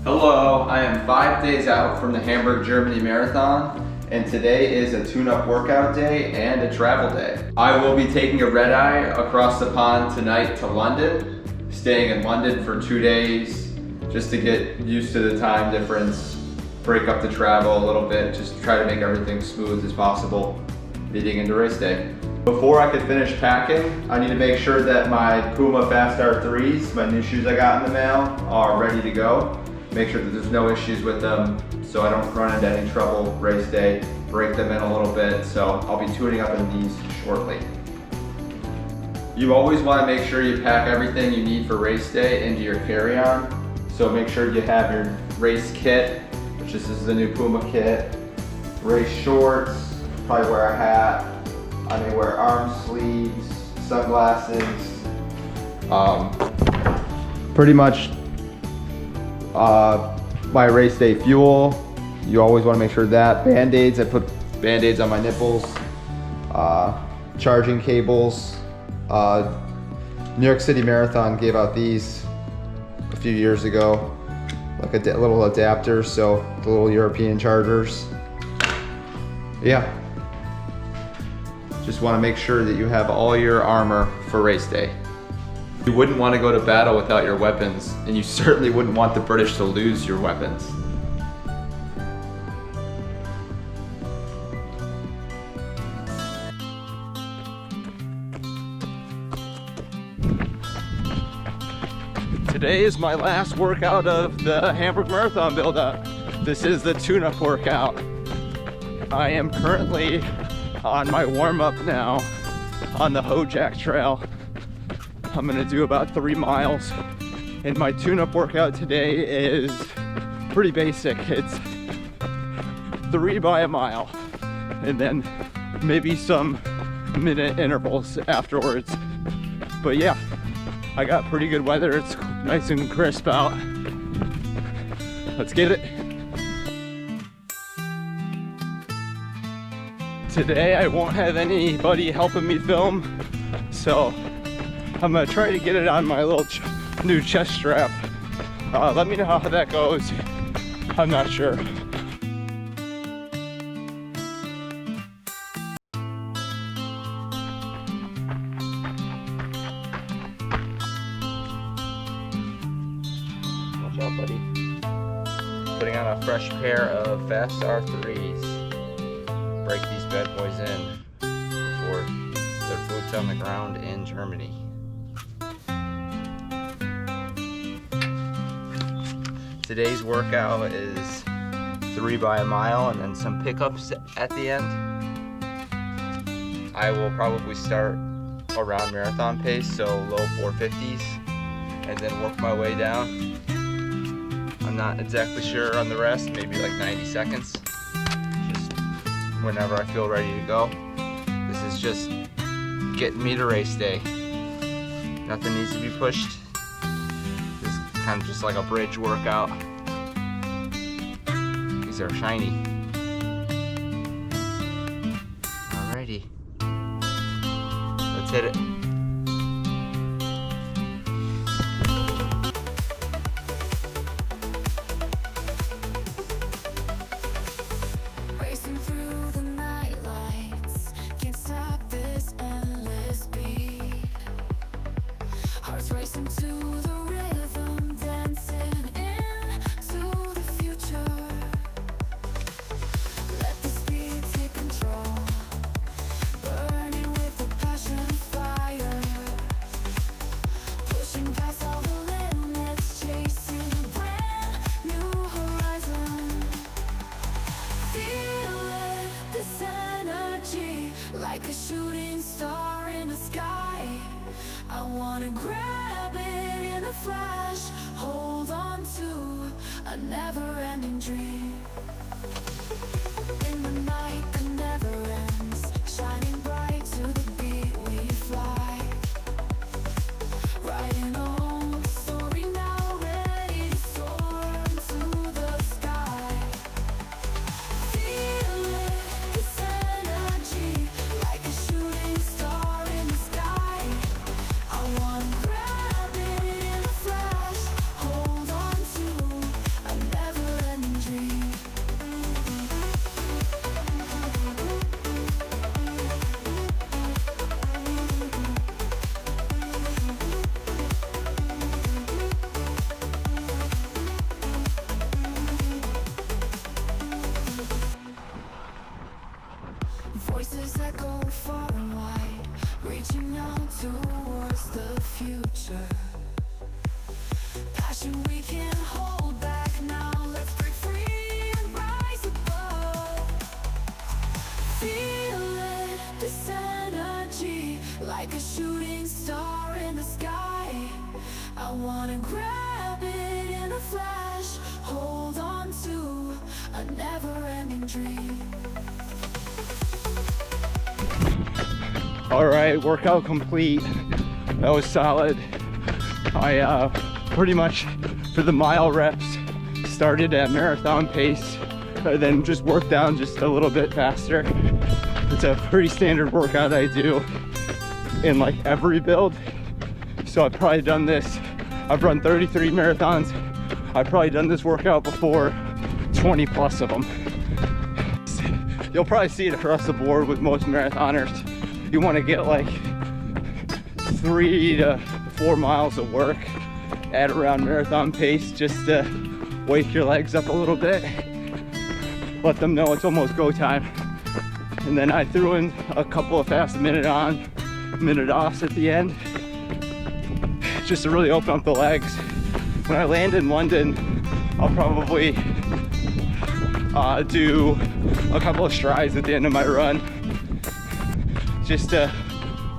Hello, I am 5 days out from the Hamburg Germany Marathon, and today is a tune-up workout day and a travel day. I will be taking a red-eye across the pond tonight to London, staying in London for 2 days, just to get used to the time difference, break up the travel a little bit, just try to make everything smooth as possible leading into race day. Before I could finish packing, I need to make sure that my Puma Fast R3s, my new shoes I got in the mail, are ready to go. Make sure that there's no issues with them so I don't run into any trouble race day, break them in a little bit, so I'll be tuning up in these shortly. You always want to make sure you pack everything you need for race day into your carry-on, so make sure you have your race kit, which this is the new Puma kit, race shorts, probably wear a hat, I may wear arm sleeves, sunglasses, pretty much my race day fuel. You always want to make sure that. Band-aids, I put band-aids on my nipples, charging cables. New York City Marathon gave out these a few years ago, like a little adapter, so the little European chargers. Yeah. Just want to make sure that you have all your armor for race day. You wouldn't want to go to battle without your weapons, and you certainly wouldn't want the British to lose your weapons. Today is my last workout of the Hamburg Marathon build-up. This is the tune-up workout. I am currently on my warm-up now on the Hojack Trail. I'm gonna do about 3 miles, and my tune-up workout today is pretty basic. It's 3 by a mile, and then maybe some minute intervals afterwards. But yeah, I got pretty good weather. It's nice and crisp out. Let's get it. Today I won't have anybody helping me film, so I'm gonna try to get it on my little new chest strap. Let me know how that goes. I'm not sure. Watch out, buddy. Putting on a fresh pair of Fast R3s. Break these bad boys in before they're boots on the ground in Germany. Today's workout is 3 by a mile and then some pickups at the end. I will probably start around marathon pace, so low 450s, and then work my way down. I'm not exactly sure on the rest, maybe like 90 seconds. Just whenever I feel ready to go. This is just getting me to race day. Nothing needs to be pushed. Kind of just like a bridge workout. These are shiny. Alrighty, let's hit it. Racing through the night lights, can't stop this endless beat. Hearts racing to the rhythm, dancing into the future. Let the speed take control, burning with the passion and fire. Pushing past all the limits, chasing a brand new horizon. Feel it, this energy, like a shooting star in the sky. I wanna grab it in a flash, hold on to a never-ending dream. In the night that never ends, shining bright to the beat we fly. Writing our own story now, ready to soar into the sky. Feel it, this energy, like a shooting star in the sky. I wanna grab it in a flash, hold on to a promises that go far and wide, reaching out towards the future. Passion we can't hold back now. Let's break free and rise above. Feel it, this energy, like a shooting star in the sky. I wanna grab it in a flash, hold on to a never-ending dream. All right, workout complete. That was solid. I pretty much for the mile reps started at marathon pace and then just worked down just a little bit faster. It's a pretty standard workout I do in like every build. So I've probably done this, I've run 33 marathons. I've probably done this workout before, 20 plus of them. You'll probably see it across the board with most marathoners. You want to get like 3 to 4 miles of work at around marathon pace just to wake your legs up a little bit. Let them know it's almost go time. And then I threw in a couple of fast minute on, minute offs at the end, just to really open up the legs. When I land in London, I'll probably do a couple of strides at the end of my run, just to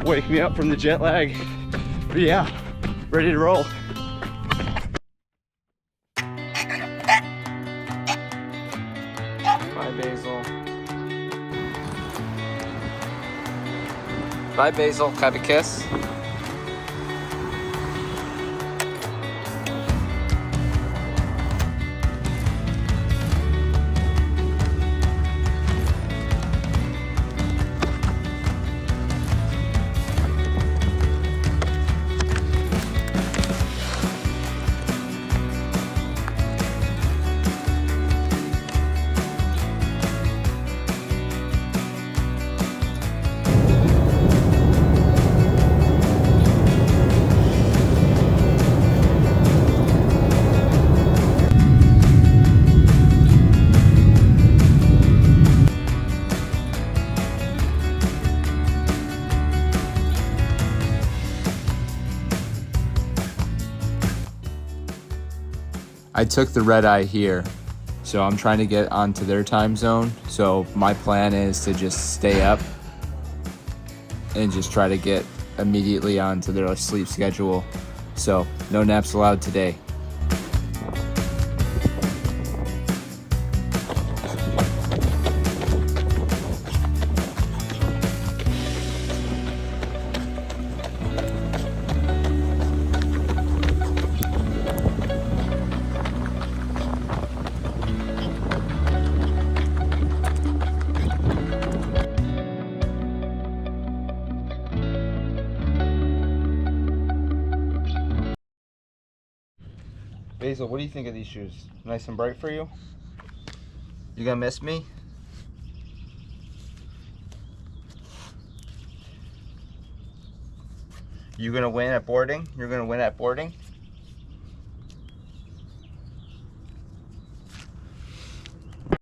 wake me up from the jet lag. But yeah, ready to roll. Bye, Basil. Bye, Basil. Have a kiss. I took the red eye here, so I'm trying to get onto their time zone. So my plan is to just stay up and just try to get immediately onto their sleep schedule. So no naps allowed today. Basil, what do you think of these shoes? Nice and bright for you? You gonna miss me? You gonna win at boarding? You're gonna win at boarding?